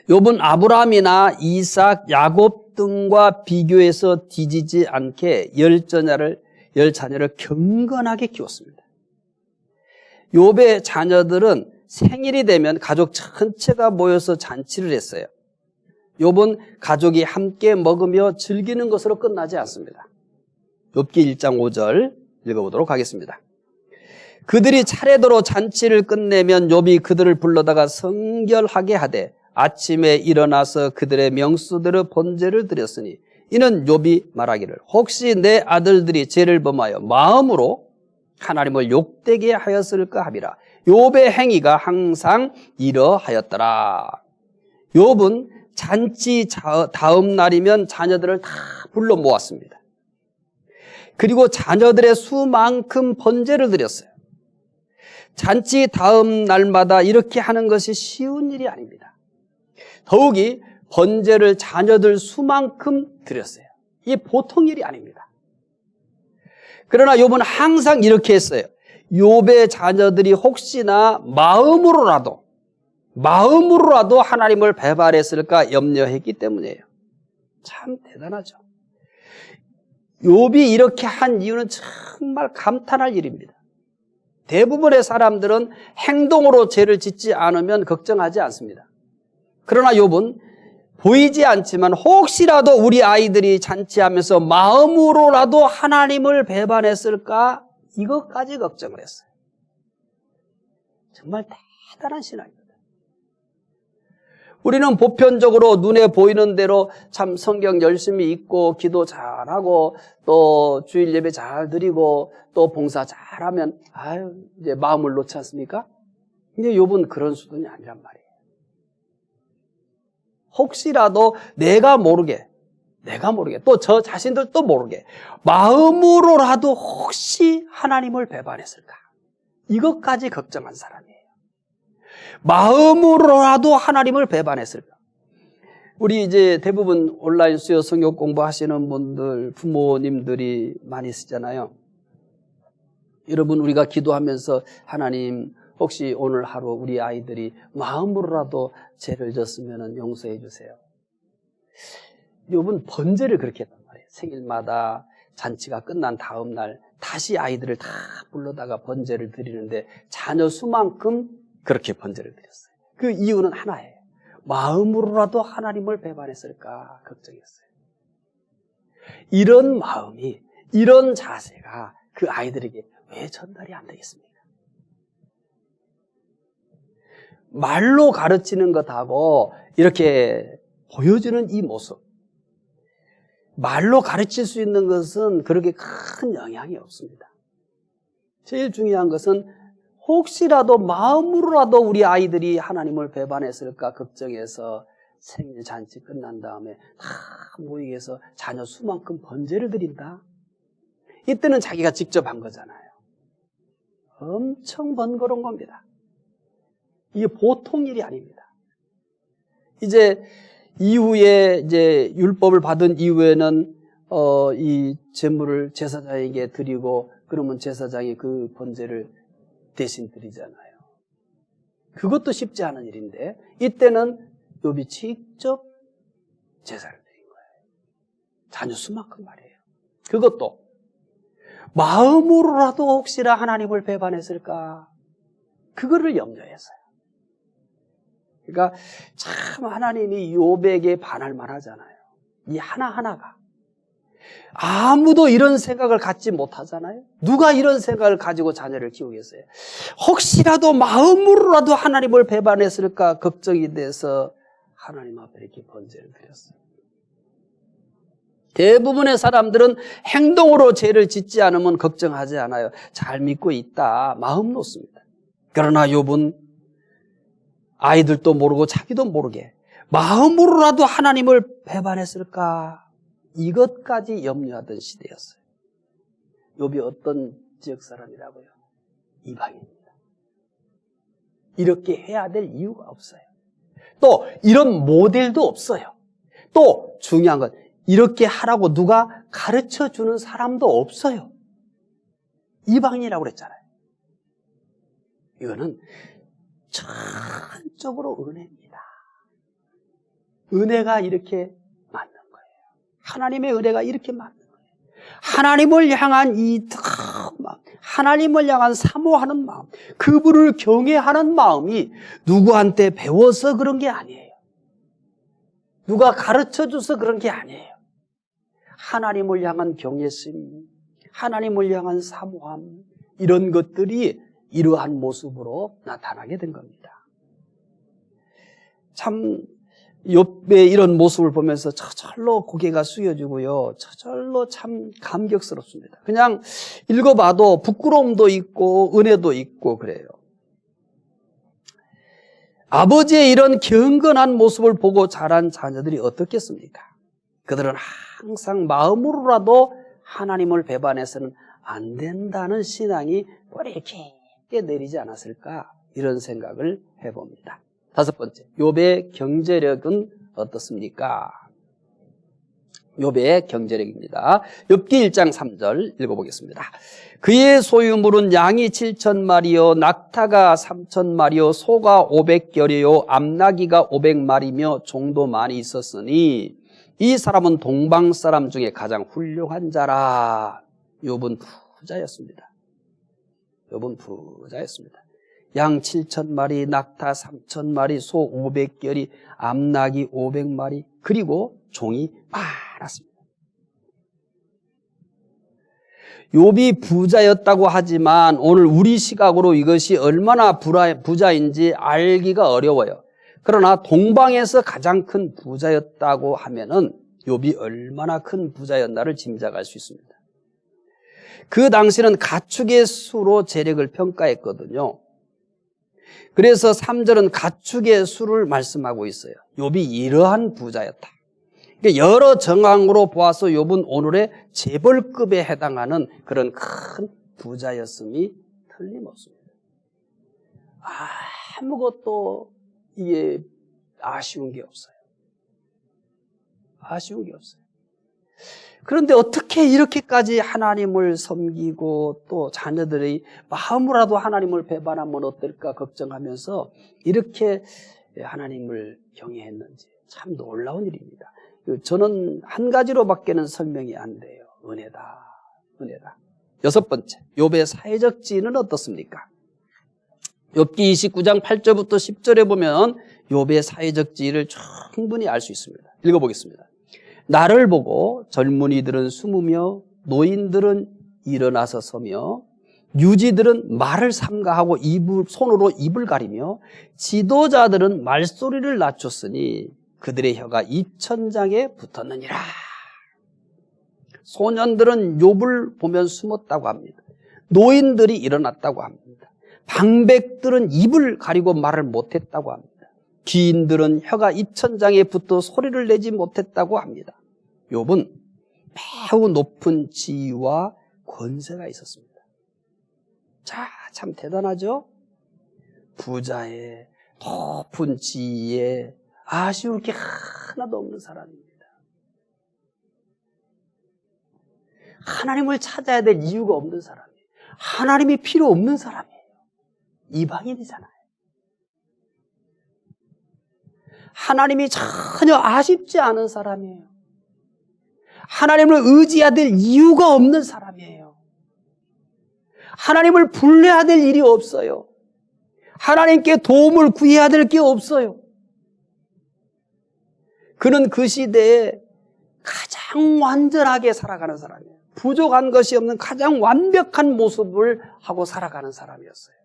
욥은 아브라함이나 이삭, 야곱 등과 비교해서 뒤지지 않게 10자녀를 경건하게 키웠습니다. 욥의 자녀들은 생일이 되면 가족 전체가 모여서 잔치를 했어요. 욥은 가족이 함께 먹으며 즐기는 것으로 끝나지 않습니다. 욥기 1장 5절 읽어보도록 하겠습니다. 그들이 차례대로 잔치를 끝내면 욥이 그들을 불러다가 성결하게 하되 아침에 일어나서 그들의 명수대로 번제를 드렸으니 이는 욥이 말하기를 혹시 내 아들들이 죄를 범하여 마음으로 하나님을 욕되게 하였을까 함이라. 욥의 행위가 항상 이러하였더라. 욥은 잔치 다음 날이면 자녀들을 다 불러 모았습니다. 그리고 자녀들의 수만큼 번제를 드렸어요. 잔치 다음 날마다 이렇게 하는 것이 쉬운 일이 아닙니다. 더욱이 번제를 자녀들 수만큼 드렸어요. 이게 보통 일이 아닙니다. 그러나 욥은 항상 이렇게 했어요. 욥의 자녀들이 혹시나 마음으로라도 하나님을 배반했을까 염려했기 때문이에요. 참 대단하죠. 욥이 이렇게 한 이유는 정말 감탄할 일입니다. 대부분의 사람들은 행동으로 죄를 짓지 않으면 걱정하지 않습니다. 그러나 욥은 보이지 않지만 혹시라도 우리 아이들이 잔치하면서 마음으로라도 하나님을 배반했을까 이것까지 걱정을 했어요. 정말 대단한 신앙입니다. 우리는 보편적으로 눈에 보이는 대로 참 성경 열심히 읽고 기도 잘하고 또 주일 예배 잘 드리고 또 봉사 잘하면 이제 마음을 놓지 않습니까? 근데 욥은 그런 수준이 아니란 말이에요. 혹시라도 내가 모르게 또 저 자신들도 모르게 마음으로라도 혹시 하나님을 배반했을까? 이것까지 걱정한 사람이에요. 마음으로라도 하나님을 배반했을까? 우리 이제 대부분 온라인 수요 성경 공부하시는 분들, 부모님들이 많이 쓰잖아요. 여러분, 우리가 기도하면서 하나님, 혹시 오늘 하루 우리 아이들이 마음으로라도 죄를 졌으면 용서해 주세요. 욥은 번제를 그렇게 했단 말이에요. 생일마다 잔치가 끝난 다음 날 다시 아이들을 다 불러다가 번제를 드리는데 자녀 수만큼 그렇게 번제를 드렸어요. 그 이유는 하나예요. 마음으로라도 하나님을 배반했을까 걱정했어요. 이런 마음이, 이런 자세가 그 아이들에게 왜 전달이 안 되겠습니까? 말로 가르치는 것하고 이렇게 보여주는 이 모습, 말로 가르칠 수 있는 것은 그렇게 큰 영향이 없습니다. 제일 중요한 것은 혹시라도 마음으로라도 우리 아이들이 하나님을 배반했을까 걱정해서 생일 잔치 끝난 다음에 다 모이게 해서 자녀 수만큼 번제를 드린다. 이때는 자기가 직접 한 거잖아요. 엄청 번거로운 겁니다. 이게 보통 일이 아닙니다. 이제 이후에 이제 율법을 받은 이후에는 이 제물을 제사장에게 드리고 그러면 제사장이 그 번제를 대신 드리잖아요. 그것도 쉽지 않은 일인데 이때는 욥이 직접 제사를 드린 거예요. 자녀 수만큼 말이에요. 그것도 마음으로라도 혹시나 하나님을 배반했을까 그거를 염려해서요. 그러니까 참 하나님이 욥에게 반할 만하잖아요. 이 하나하나가. 아무도 이런 생각을 갖지 못하잖아요. 누가 이런 생각을 가지고 자녀를 키우겠어요? 혹시라도 마음으로라도 하나님을 배반했을까 걱정이 돼서 하나님 앞에 이렇게 번제를 드렸어요. 대부분의 사람들은 행동으로 죄를 짓지 않으면 걱정하지 않아요. 잘 믿고 있다. 마음 놓습니다. 그러나 욥은 아이들도 모르고 자기도 모르게 마음으로라도 하나님을 배반했을까? 이것까지 염려하던 시대였어요. 욥이 어떤 지역 사람이라고요? 이방인입니다. 이렇게 해야 될 이유가 없어요. 또 이런 모델도 없어요. 또 중요한 건 이렇게 하라고 누가 가르쳐주는 사람도 없어요. 이방인이라고 그랬잖아요. 이거는 전적으로 은혜입니다. 은혜가 이렇게 맞는 거예요. 하나님의 은혜가 이렇게 맞는 거예요. 하나님을 향한 이 마음, 하나님을 향한 사모하는 마음, 그분을 경외하는 마음이 누구한테 배워서 그런 게 아니에요. 누가 가르쳐줘서 그런 게 아니에요. 하나님을 향한 경외심, 하나님을 향한 사모함, 이런 것들이 이러한 모습으로 나타나게 된 겁니다. 참 욥의 이런 모습을 보면서 저절로 고개가 숙여지고요. 저절로 참 감격스럽습니다. 그냥 읽어봐도 부끄러움도 있고 은혜도 있고 그래요. 아버지의 이런 경건한 모습을 보고 자란 자녀들이 어떻겠습니까? 그들은 항상 마음으로라도 하나님을 배반해서는 안 된다는 신앙이 뿌리 깊게 내리지 않았을까 이런 생각을 해봅니다. 다섯 번째, 욥의 경제력은 어떻습니까? 욥의 경제력입니다. 욥기 1장 3절 읽어보겠습니다. 그의 소유물은 양이 7,000마리요 낙타가 3,000마리요 소가 500결이요 암나귀가 500마리며 종도 많이 있었으니 이 사람은 동방 사람 중에 가장 훌륭한 자라. 욥은 부자였습니다. 욥은 부자였습니다. 양 7,000마리, 낙타 3,000마리, 소 500결이, 암나귀 500마리, 그리고 종이 많았습니다. 욥이 부자였다고 하지만 오늘 우리 시각으로 이것이 얼마나 부자인지 알기가 어려워요. 그러나 동방에서 가장 큰 부자였다고 하면은 욥이 얼마나 큰 부자였나를 짐작할 수 있습니다. 그 당시는 가축의 수로 재력을 평가했거든요. 그래서 3절은 가축의 수를 말씀하고 있어요. 욥이 이러한 부자였다. 그러니까 여러 정황으로 보아서 욥은 오늘의 재벌급에 해당하는 그런 큰 부자였음이 틀림없습니다. 아무것도 이게 아쉬운 게 없어요. 아쉬운 게 없어요. 그런데 어떻게 이렇게까지 하나님을 섬기고 또 자녀들의 마음으로라도 하나님을 배반하면 어떨까 걱정하면서 이렇게 하나님을 경외했는지 참 놀라운 일입니다. 저는 한 가지로밖에는 설명이 안 돼요. 은혜다. 은혜다. 6번째, 욥의 사회적 지위는 어떻습니까? 욥기 29장 8절부터 10절에 보면 욥의 사회적 지위를 충분히 알 수 있습니다. 읽어보겠습니다. 나를 보고 젊은이들은 숨으며 노인들은 일어나서 서며 유지들은 말을 삼가하고 손으로 입을 가리며 지도자들은 말소리를 낮췄으니 그들의 혀가 2천장에 붙었느니라. 소년들은 욥을 보면 숨었다고 합니다. 노인들이 일어났다고 합니다. 방백들은 입을 가리고 말을 못했다고 합니다. 귀인들은 혀가 2천장에 붙어 소리를 내지 못했다고 합니다. 욥은 매우 높은 지위와 권세가 있었습니다. 자, 참 대단하죠? 부자의 높은 지위에 아쉬울 게 하나도 없는 사람입니다. 하나님을 찾아야 될 이유가 없는 사람이에요. 하나님이 필요 없는 사람이에요. 이방인이잖아요. 하나님이 전혀 아쉽지 않은 사람이에요. 하나님을 의지해야 될 이유가 없는 사람이에요. 하나님을 불러야 될 일이 없어요. 하나님께 도움을 구해야 될 게 없어요. 그는 그 시대에 가장 완전하게 살아가는 사람이에요. 부족한 것이 없는 가장 완벽한 모습을 하고 살아가는 사람이었어요.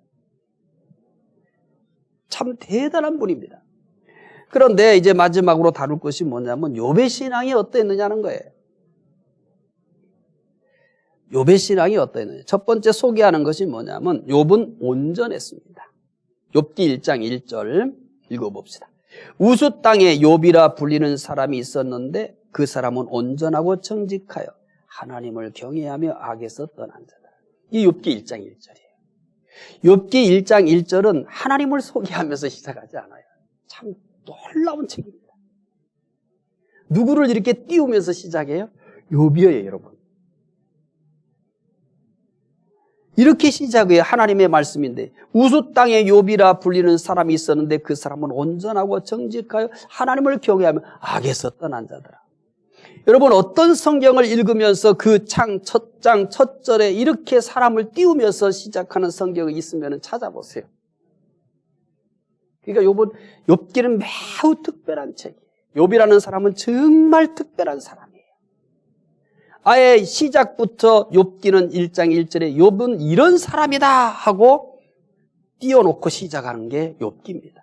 참 대단한 분입니다. 그런데 이제 마지막으로 다룰 것이 뭐냐면 욥의 신앙이 어떠했느냐는 거예요. 욥의 신앙이 어떠했느냐. 첫 번째 소개하는 것이 뭐냐면 욥은 온전했습니다. 욥기 1장 1절 읽어봅시다. 우수 땅에 욥이라 불리는 사람이 있었는데 그 사람은 온전하고 정직하여 하나님을 경외하며 악에서 떠난 자다. 이 욥기 1장 1절이에요. 욥기 1장 1절은 하나님을 소개하면서 시작하지 않아요. 참 놀라운 책입니다. 누구를 이렇게 띄우면서 시작해요? 욥이에요, 여러분. 이렇게 시작해요. 하나님의 말씀인데 우수 땅에 욥이라 불리는 사람이 있었는데 그 사람은 온전하고 정직하여 하나님을 경외하며 악에서 떠난 자더라. 여러분 어떤 성경을 읽으면서 그 첫 장 첫 절에 이렇게 사람을 띄우면서 시작하는 성경이 있으면 찾아보세요. 그러니까 욥기는 매우 특별한 책이에요. 욥이라는 사람은 정말 특별한 사람이에요. 아예 시작부터 욥기는 1장 1절에 욥은 이런 사람이다 하고 띄워놓고 시작하는 게 욥기입니다.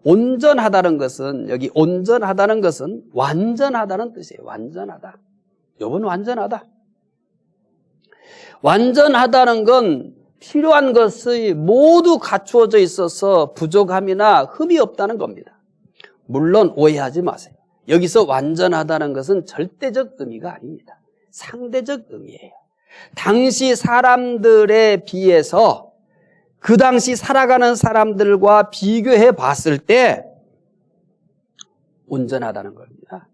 온전하다는 것은 여기 온전하다는 것은 완전하다는 뜻이에요. 완전하다. 욥은 완전하다. 완전하다는 건 필요한 것이 모두 갖추어져 있어서 부족함이나 흠이 없다는 겁니다. 물론 오해하지 마세요. 여기서 완전하다는 것은 절대적 의미가 아닙니다. 상대적 의미예요. 당시 사람들에 비해서 그 당시 살아가는 사람들과 비교해 봤을 때 온전하다는 겁니다.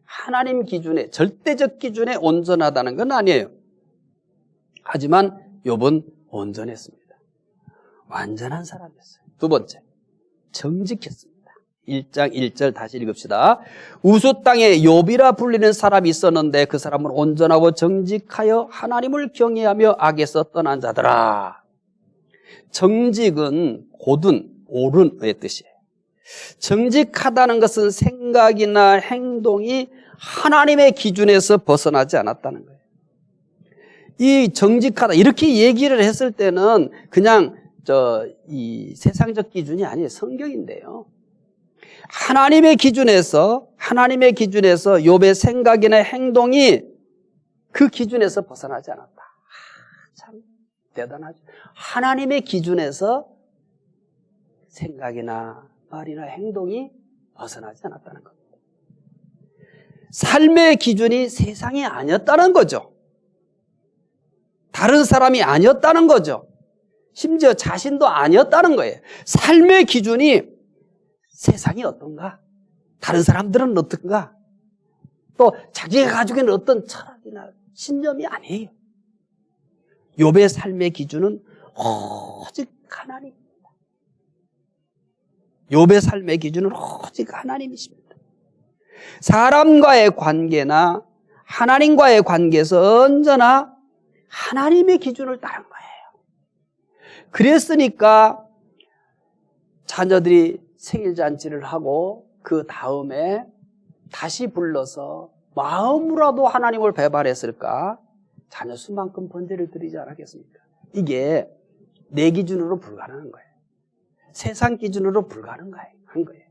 하나님 기준에, 절대적 기준에 온전하다는 건 아니에요. 하지만 욥은 온전했습니다. 완전한 사람이었어요. 두 번째, 정직했습니다. 1장 1절 다시 읽읍시다. 우수 땅에 욥이라 불리는 사람이 있었는데 그 사람은 온전하고 정직하여 하나님을 경외하며 악에서 떠난 자더라. 정직은 고든, 옳은의 뜻이에요. 정직하다는 것은 생각이나 행동이 하나님의 기준에서 벗어나지 않았다는 거예요. 이 정직하다 이렇게 얘기를 했을 때는 그냥 이 세상적 기준이 아니에요. 성경인데요. 하나님의 기준에서 욥의 생각이나 행동이 그 기준에서 벗어나지 않았다. 참 대단하죠. 하나님의 기준에서 생각이나 말이나 행동이 벗어나지 않았다는 겁니다. 삶의 기준이 세상이 아니었다는 거죠. 다른 사람이 아니었다는 거죠. 심지어 자신도 아니었다는 거예요. 삶의 기준이 세상이 어떤가? 다른 사람들은 어떤가? 또 자기가 가지고 있는 어떤 철학이나 신념이 아니에요. 욥의 삶의 기준은 오직 하나님입니다. 욥의 삶의 기준은 오직 하나님이십니다. 사람과의 관계나 하나님과의 관계에서 언제나 하나님의 기준을 따른 거예요. 그랬으니까 자녀들이 생일잔치를 하고 그 다음에 다시 불러서 마음으로라도 하나님을 배반했을까? 자녀 수만큼 번제를 드리지 않았겠습니까? 이게 내 기준으로 불가능한 거예요. 세상 기준으로 불가능한 거예요.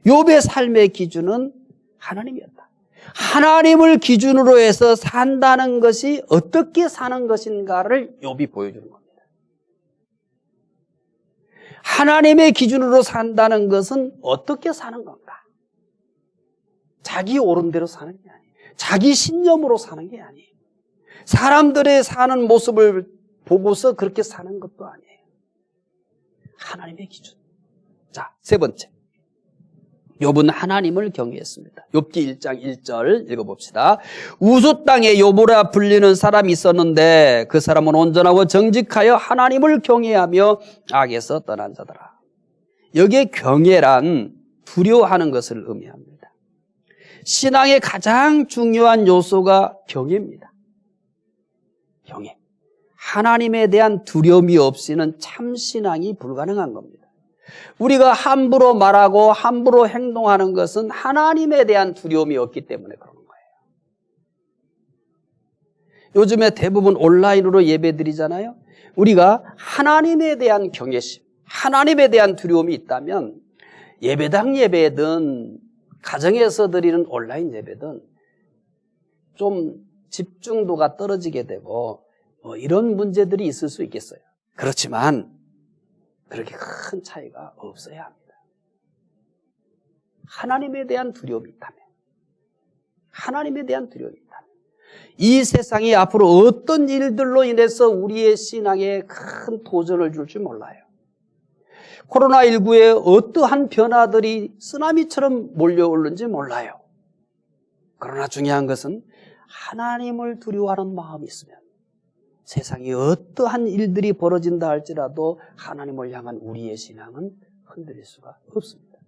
욥의 삶의 기준은 하나님이었다. 하나님을 기준으로 해서 산다는 것이 어떻게 사는 것인가를 욥이 보여주는 겁니다. 하나님의 기준으로 산다는 것은 어떻게 사는 건가? 자기 옳은 대로 사는 게 아니에요. 자기 신념으로 사는 게 아니에요. 사람들의 사는 모습을 보고서 그렇게 사는 것도 아니에요. 하나님의 기준. 자, 세 번째. 욥은 하나님을 경외했습니다. 욥기 1장 1절 읽어봅시다. 우수 땅에 욥으라 불리는 사람이 있었는데 그 사람은 온전하고 정직하여 하나님을 경외하며 악에서 떠난 자더라. 여기에 경외란 두려워하는 것을 의미합니다. 신앙의 가장 중요한 요소가 경외입니다. 경외. 하나님에 대한 두려움이 없이는 참 신앙이 불가능한 겁니다. 우리가 함부로 말하고 함부로 행동하는 것은 하나님에 대한 두려움이 없기 때문에 그러는 거예요. 요즘에 대부분 온라인으로 예배 드리잖아요. 우리가 하나님에 대한 경외심, 하나님에 대한 두려움이 있다면 예배당 예배든 가정에서 드리는 온라인 예배든 좀 집중도가 떨어지게 되고 이런 문제들이 있을 수 있겠어요. 그렇지만 그렇게 큰 차이가 없어야 합니다. 하나님에 대한 두려움이 있다면, 하나님에 대한 두려움이 있다면 이 세상이 앞으로 어떤 일들로 인해서 우리의 신앙에 큰 도전을 줄지 몰라요. 코로나19에 어떠한 변화들이 쓰나미처럼 몰려오는지 몰라요. 그러나 중요한 것은 하나님을 두려워하는 마음이 있으면 세상에 어떠한 일들이 벌어진다 할지라도 하나님을 향한 우리의 신앙은 흔들릴 수가 없습니다.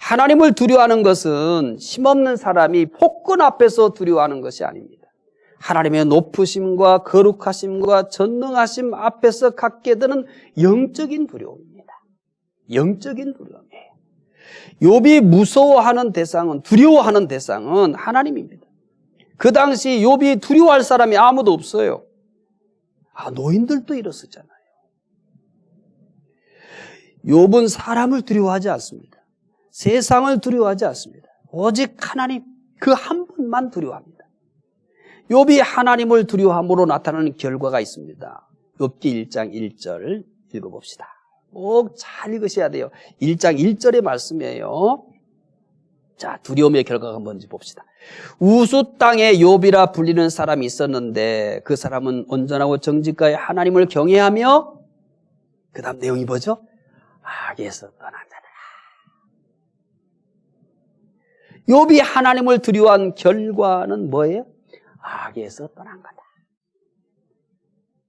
하나님을 두려워하는 것은 힘없는 사람이 폭군 앞에서 두려워하는 것이 아닙니다. 하나님의 높으심과 거룩하심과 전능하심 앞에서 갖게 되는 영적인 두려움입니다. 영적인 두려움이에요. 욥이 무서워하는 대상은, 두려워하는 대상은 하나님입니다. 그 당시 욥이 두려워할 사람이 아무도 없어요. 노인들도 이랬었잖아요. 욥은 사람을 두려워하지 않습니다. 세상을 두려워하지 않습니다. 오직 하나님, 그 한 분만 두려워합니다. 욥이 하나님을 두려워함으로 나타나는 결과가 있습니다. 욥기 1장 1절 읽어봅시다. 꼭 잘 읽으셔야 돼요. 1장 1절의 말씀이에요. 자, 두려움의 결과가 뭔지 봅시다. 우수 땅에 욥이라 불리는 사람이 있었는데 그 사람은 온전하고 정직하여 하나님을 경외하며, 그 다음 내용이 뭐죠? 악에서 떠난 자라. 욥이 하나님을 두려워한 결과는 뭐예요? 악에서 떠난 거다.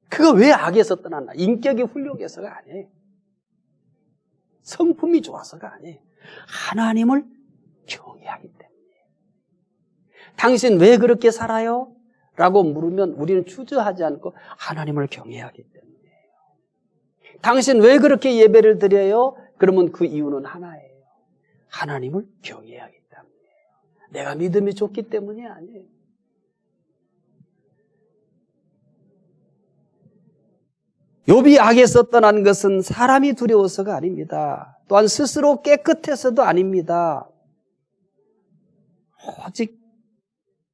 그거 왜 악에서 떠났나? 인격이 훌륭해서가 아니에요. 성품이 좋아서가 아니에요. 하나님을 경외하기 때문이에요. 당신 왜 그렇게 살아요? 라고 물으면 우리는 주저하지 않고 하나님을 경외하기 때문이에요. 당신 왜 그렇게 예배를 드려요? 그러면 그 이유는 하나예요. 하나님을 경외하기 때문이에요. 내가 믿음이 좋기 때문이 아니에요. 욥이 악에서 떠난 것은 사람이 두려워서가 아닙니다. 또한 스스로 깨끗해서도 아닙니다. 오직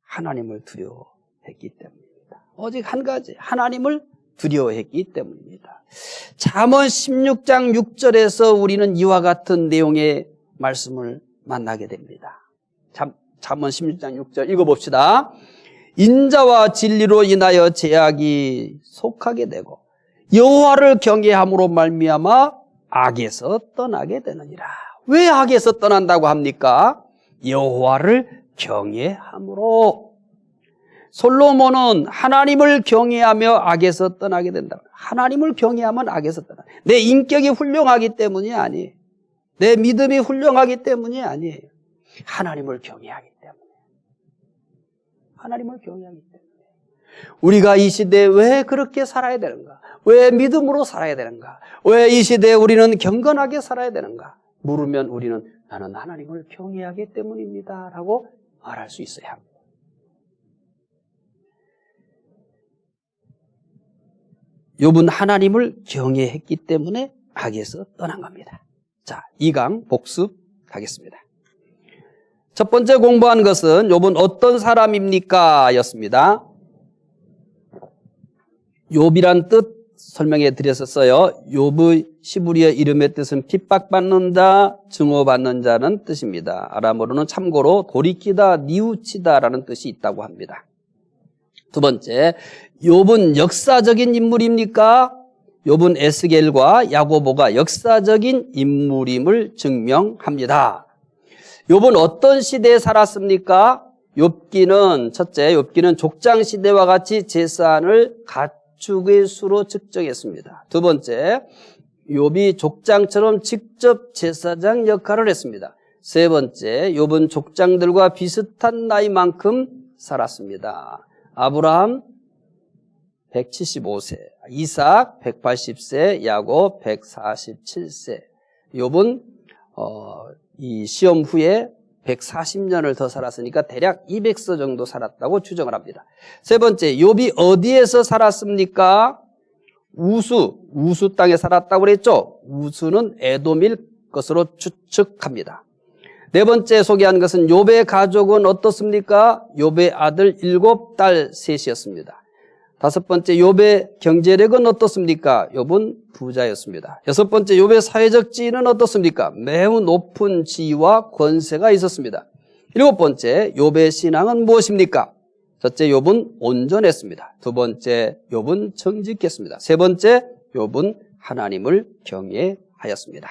하나님을 두려워했기 때문입니다. 오직 한 가지, 하나님을 두려워했기 때문입니다. 잠언 16장 6절에서 우리는 이와 같은 내용의 말씀을 만나게 됩니다. 잠언 16장 6절 읽어봅시다. 인자와 진리로 인하여 제약이 속하게 되고 여호와를 경외함으로 말미암아 악에서 떠나게 되느니라. 왜 악에서 떠난다고 합니까? 여호와를 경외함으로. 솔로몬은 하나님을 경외하며 악에서 떠나게 된다. 하나님을 경외하면 악에서 떠나. 내 인격이 훌륭하기 때문이 아니에요. 내 믿음이 훌륭하기 때문이 아니에요. 하나님을 경외하기 때문에. 하나님을 경외하기 때문에. 우리가 이 시대에 왜 그렇게 살아야 되는가? 왜 믿음으로 살아야 되는가? 왜 이 시대에 우리는 경건하게 살아야 되는가? 물으면 우리는 나는 하나님을 경외하기 때문입니다 라고 말할 수 있어야 합니다. 욥은 하나님을 경외했기 때문에 악에서 떠난 겁니다. 자, 2강 복습하겠습니다. 첫 번째 공부한 것은 욥은 어떤 사람입니까? 였습니다. 욥이란 뜻 설명해 드렸었어요. 욥의 시브리어 이름의 뜻은 핍박받는다, 증오받는 자는 뜻입니다. 아람어로는 참고로 돌이키다, 뉘우치다라는 뜻이 있다고 합니다. 두 번째, 욥은 역사적인 인물입니까? 욥은 에스겔과 야고보가 역사적인 인물임을 증명합니다. 욥은 어떤 시대에 살았습니까? 첫째, 욥기는 족장 시대와 같이 제사를 가축의 수로 측정했습니다. 두 번째, 욥이 족장처럼 직접 제사장 역할을 했습니다. 세 번째, 욥은 족장들과 비슷한 나이만큼 살았습니다. 아브라함 175세, 이삭 180세, 야곱 147세. 욥은 이 시험 후에 140년을 더 살았으니까 대략 200세 정도 살았다고 추정을 합니다. 세 번째, 욥이 어디에서 살았습니까? 우수 땅에 살았다고 그랬죠? 우수는 에돔일 것으로 추측합니다. 네 번째 소개한 것은 욥의 가족은 어떻습니까? 욥의 아들 7딸 셋이었습니다. 다섯 번째, 욥의 경제력은 어떻습니까? 욥은 부자였습니다. 여섯 번째, 욥의 사회적 지위는 어떻습니까? 매우 높은 지위와 권세가 있었습니다. 일곱 번째, 욥의 신앙은 무엇입니까? 첫째, 욥은 온전했습니다. 두 번째, 욥은 정직했습니다. 세 번째, 욥은 하나님을 경외하였습니다.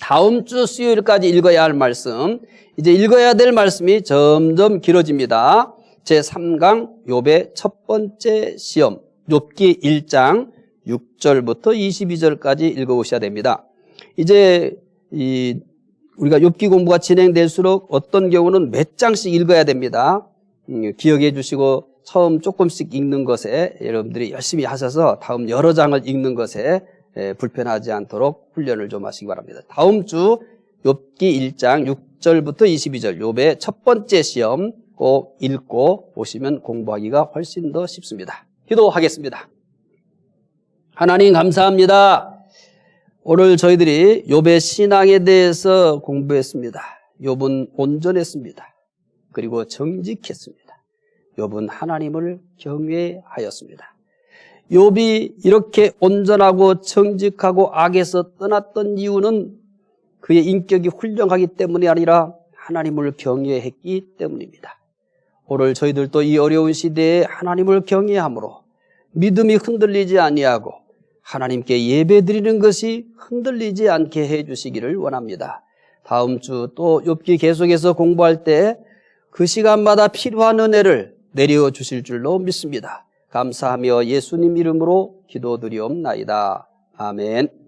다음 주 수요일까지 읽어야 할 말씀, 이제 읽어야 될 말씀이 점점 길어집니다. 제3강 욥의 첫 번째 시험, 욥기 1장 6절부터 22절까지 읽어보셔야 됩니다. 이제 우리가 욥기 공부가 진행될수록 어떤 경우는 몇 장씩 읽어야 됩니다. 기억해 주시고 처음 조금씩 읽는 것에 여러분들이 열심히 하셔서 다음 여러 장을 읽는 것에 불편하지 않도록 훈련을 좀 하시기 바랍니다. 다음 주 욥기 1장 6절부터 22절 욥의 첫 번째 시험 꼭 읽고 오시면 공부하기가 훨씬 더 쉽습니다. 기도하겠습니다. 하나님 감사합니다. 오늘 저희들이 욥의 신앙에 대해서 공부했습니다. 욥은 온전했습니다. 그리고 정직했습니다. 욥은 하나님을 경외하였습니다. 욥이 이렇게 온전하고 정직하고 악에서 떠났던 이유는 그의 인격이 훌륭하기 때문이 아니라 하나님을 경외했기 때문입니다. 오늘 저희들도 이 어려운 시대에 하나님을 경외함으로 믿음이 흔들리지 아니하고 하나님께 예배 드리는 것이 흔들리지 않게 해 주시기를 원합니다. 다음 주 또 욥기 계속해서 공부할 때 그 시간마다 필요한 은혜를 내려 주실 줄로 믿습니다. 감사하며 예수님 이름으로 기도드리옵나이다. 아멘.